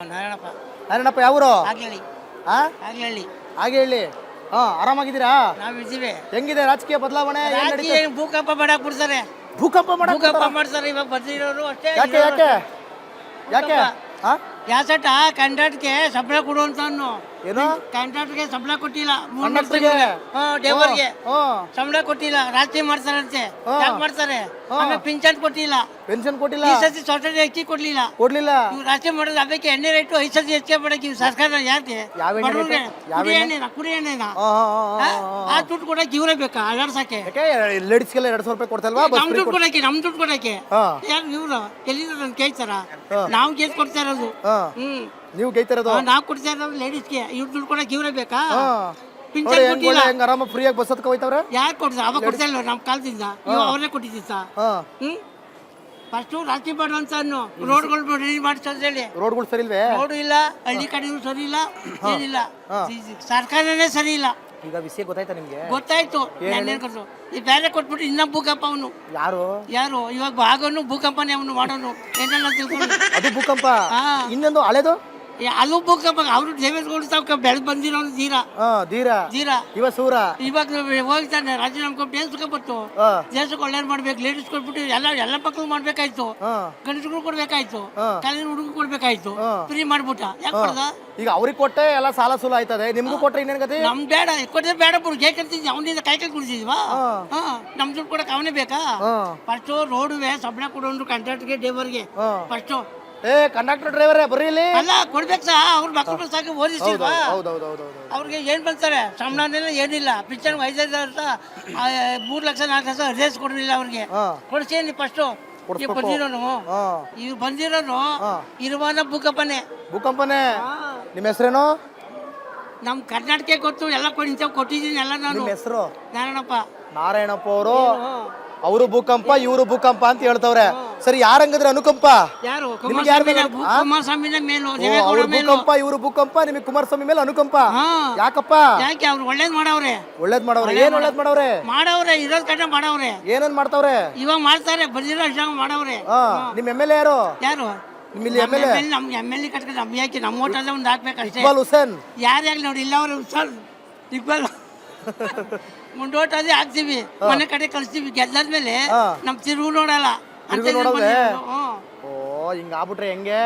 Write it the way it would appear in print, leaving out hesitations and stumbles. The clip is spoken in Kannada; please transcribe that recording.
ನಾರಾಯಣಪ್ಪ. ನಾರಾಯಣಪ್ಪ ಯಾವೂರು? ಆಗ್ಲಿ ಹಾ ಆಗ್ಲಿ ಹಾಗೆ ಹೇಳಿ. ಆರಾಮಾಗಿದ್ದೀರಾ? ನಾವ್ ಇದ್ದೀವಿ. ಹೆಂಗಿದೆ ರಾಜಕೀಯ ಬದಲಾವಣೆ? ಭೂಕಂಪ ಮಾಡಕ್ ಬಿಡ್ತಾರೆ, ಭೂಕಂಪ ಭೂಕಂಪ ಮಾಡ್ತಾರೆ. ಇವಾಗ ಬಂದಿರೋರು ಅಷ್ಟೇ. ಯಾಕೆ ಯಾಕೆ ಯಾಕೆ ಹಾ ಯಾಸಟ ಕಂಡಕ್ಟರ್ಗೆ ಸಂಬಳ ಕೊಡುವಂತ ಏನು? ಕಂಡಕ್ಟರ್ಗೆ ಸಂಬಳ ಕೊಟ್ಟಿಲ್ಲ, ಕಂಡಕ್ಟರ್ಗೆ? ಡ್ರೈವರ್ಗೆ ಹ್ಮ್. ಸಂಬಳ ಕೊಟ್ಟಿಲ್ಲ. ರಾತ್ರಿ ಮಾಡ್ತಾರಂತೆ. ಯಾಕೆ ಮಾಡ್ತಾರೆ? ಆಮೇಲೆ ಪಿಂಚನ್ ಕೊಟ್ಟಿಲ್ಲ, ಪೆನ್ಷನ್ ಕೊಟ್ಟಿಲ್ಲ, ಈ ಸತಿ ಸೊಸೈಟಿ ಹೆಚ್ಚಿಗೆ ಕೊಡ್ಲಿಲ್ಲ. ಇವ್ ರಾತ್ರಿ ಮಾಡೋದು ಅದಕ್ಕೆ ಎಣ್ಣೆ ರೇಟು 5 ಸತಿ ಹೆಚ್ಚಿಗೆ ಮಾಡಕ್ಕೆ ಇವ್ ಸರ್ಕಾರ ಯಾಕೆ ಯಾವ ಎಣ್ಣೆ ಬಡವ್ರಿಗೆ ರೇಟು? ಯಾವ ಕುಡಿ ಎಣ್ಣೆ? ಎಣ್ಣೆನ ಆ ದುಡ್ಡು ಕೊಡಕ್ಕೆ ಇವರೇ ಬೇಕಾ ಅಲ್ಲಾಡ್ಸಕ್ಕೆ? ಲೇಡೀಸ್ಗೆಲ್ಲ 200 ರೂಪಾಯಿ ಕೊಡ್ತಲ್ವಾ? ನಮ್ ದುಡ್ಡು ಕೊಡಕ್ಕೆ ಯಾರು ಇವ್ರು ಎಲ್ಲಿಂದ ನನ್ ಕೇಳ್ತಾರ? ನಾವು ಕೇಸ್ ಕೊಡ್ತಾ ಇರೋದು. ನೀವು ಗೈತಿರೋದು? ನಾವು ಕೊಡ್ತಾ ಇರೋದು ಲೇಡೀಸ್ಗೆ. ಇವ್ರು ದುಡ್ಡು ಕೊಡಕ್ಕೆ ಇವರೇ ಬೇಕಾ? ಪಿಂಚನ್ ಹೆಂಗ್ ಕೊಟ್ಟಿಲ್ಲ. ಆರಾಮ ಫ್ರೀಯಾಗಿ ಬಸ್ ಹತ್ಕ ಹೋಯ್ತವ್ರೆ. ಯಾರು ಕೊಡ್ತಾರೆ? ಅವಾಗ ಕೊಡ್ತಾ ಇಲ್ಲ ನಮ್ಮ ಕಾಲದಿಂದ. ಇವಾಗ ಅವ್ರೇ ಕೊಟ್ಟಿದ್ದ. ಫಸ್ಟು ರಾತ್ರಿ ಮಾಡುವಂತ ರೋಡ್ಗಳು ರೆಡಿ ಮಾಡಿಸೋದು ಹೇಳಿ. ರೋಡ್ಗಳು ಸರಿ ಇಲ್ವೇ? ರೋಡು ಇಲ್ಲ, ಹಳ್ಳಿ ಕಡೆ ಸರಿ ಇಲ್ಲ, ಏನಿಲ್ಲ. ಸರ್ಕಾರನೇ ಸರಿ ಇಲ್ಲ. ಈಗ ವಿಷಯ ಗೊತ್ತಾಯ್ತಾ ನಿಮ್ಗೆ? ಗೊತ್ತಾಯ್ತು. ಈ ಬೇರೆ ಕೊಟ್ಬಿಟ್ಟು ಇನ್ನ ಭೂಕಂಪ ಅವನು ಯಾರು ಇವಾಗ ಆಗೋನು ಭೂಕಂಪನೇ ಅವನು ಮಾಡೋನು ಏನೆಲ್ಲ ತಿಳ್ಕೊಂಡು. ಅದು ಭೂಕಂಪ. ಇನ್ನೊಂದು ಹಳೆದು ಅಲ್ಲೂ ಭೂಕಂಪ. ಅವ್ರು ದೇವೇಗೌಡ ಬೆಳೆದ್ ಬಂದಿರೋನು ಧೀರ ಇವಾಗ ಹೋಗ್ತಾನೆ ರಾಜೀನಾಮೆ ಕೊಟ್ಟು ದೇಶಕ್ಕೆ ಬಂತು. ದೇಶಕ್ಕೆ ಒಳ್ಳೆ ಮಾಡ್ಬೇಕು. ಲೇಡೀಸ್ ಕೊಟ್ಬಿಟ್ಟು ಎಲ್ಲ ಮಕ್ಕಳು ಮಾಡ್ಬೇಕಾಯ್ತು, ಗಂಡಸ್ಗಳು ಕೊಡ್ಬೇಕಾಯ್ತು, ಕಾಲೇಜ್ ಹುಡುಗ ಕೊಡ್ಬೇಕಾಯ್ತು. ಫ್ರೀ ಮಾಡ್ಬಿಟ್ಟ. ಯಾಕೆ ಕೊಡ್ದ? ಈಗ ಅವ್ರಿಗೆ ಕೊಟ್ಟೆ ಎಲ್ಲ ಸಾಲ ಸೂಲ ಆಯ್ತದೆ. ನಿಮ್ಗೂ ಕೊಟ್ರೆ ಇನ್ನೇನ್ ಗತಿ? ನಮ್ ಬೇಡ ಕೊಟ್ಟರೆ ಬೇಡ ಬಿಡು. ಕೇಳ್ತಿದ್ವಿ ಅವನಿಂದ ಕೈ ಕುಡಿಸಿದ್ವಾ? ನಮ್ ದುಡ್ಡು ಕೊಡಕ್ ಅವನೇ ಬೇಕಾ? ಫಸ್ಟ್ ರೋಡುವೆ ಸಂಬಳ ಕೊಡೋನು ಕಂಡಕ್ಟರ್ಗೆ ಡ್ರೈವರ್ಗೆ. ಫಸ್ಟ್ ಕಂಡಕ್ಟರ್ ಡ್ರೈವರೇ ಬರ್ರಿ ಇಲ್ಲಿ. ಅಲ್ಲ ಕೊಡ್ಬೇಕು ಸಹ. ಅವ್ರ ಮಕ್ಕಳು ಸಾಕಿ ಓದಿಸಿಲ್ವಾ? ಅವ್ರಿಗೆ ಏನ್ ಬಂತಾರೆ? ಸಂಬಳನೆಲ್ಲ ಏನಿಲ್ಲ. ಪಿಂಚನ್ 5,000 ವರ್ಷ 3 ಲಕ್ಷ 4 ಲಕ್ಷ ರೇಸ್ ಕೊಡಲಿಲ್ಲ ಅವ್ರಿಗೆ. ಕೊಡ್ಸೇನಿ ಫಸ್ಟ್. ಬಂದಿರೋನು ಇವ್ರು ಬಂದಿರೋನು ಇರುವಾನ ಭೂಕಂಪನೆ. ನಿಮ್ಮ ಹೆಸರೇನು? ನಮ್ ಕರ್ನಾಟಕ ಗೊತ್ತು. ಎಲ್ಲ ಕೊಟ್ಟಿದ್ದೀನಿ ಎಲ್ಲ ನಾನು. ಹೆಸರು ನಾರಾಯಣಪ್ಪ ಅವರು. ಅವರು ಭೂಕಂಪ ಇವರು ಭೂಕಂಪ ಅಂತ ಹೇಳ್ತವ್ರೆ. ಸರಿ, ಯಾರಂಗದ್ರೆ ಅನುಕಂಪ? ಯಾರು? ಕುಮಾರಸ್ವಾಮಿನ ಮೇಲು. ಭೂಕಂಪ ಇವರು ಭೂಕಂಪ, ನಿಮಗೆ ಕುಮಾರಸ್ವಾಮಿ ಮೇಲೆ ಅನುಕಂಪ. ಯಾಕಪ್ಪ? ಯಾಕೆ ಅವ್ರು ಒಳ್ಳೇದ್ ಮಾಡವ್ರೆ. ಏನ್ ಒಳ್ಳೇದ್ ಮಾಡವ್ರೆ? ಇರೋದ್ ಕಡೆ ಮಾಡವ್ರೆ. ಏನನ್ ಮಾಡ್ತಾವ್ರೆ? ಇವಾಗ ಮಾಡ್ತಾರೆ. ಬಂದಿರೋ ಮಾಡವ್ರೆ. ನಿಮ್ MLA ಯಾರು? ನಮ್ MLA ಕಟ್ಕೊಂಡು ನಮ್ ಯಾಕೆ ನಮ್ಮ ಹೋಟೆಲ್ ಒಂದ್ ಹಾಕ್ಬೇಕಷ್ಟೇ. ಇಕ್ಬಾಲ್ ಹುಸೇನ್ ಯಾರ್ಯಾಗ ನೋಡಿ ಇಲ್ಲ ಅವ್ರು ಇಕ್ಬಾಲ್ ಮುಂಡೋಟದೇ ಹಾಕ್ತಿವಿ. ಮನೆ ಕಡೆ ಕಳಿಸ್ತೀವಿ. ಗೆದ್ದಾದ್ಮೇಲೆ ನಮ್ ತಿರುವು ನೋಡಲ್ಲ. ಹಿಂಗ ಆಗ್ಬಿಟ್ರೆ ಹೆಂಗೆ?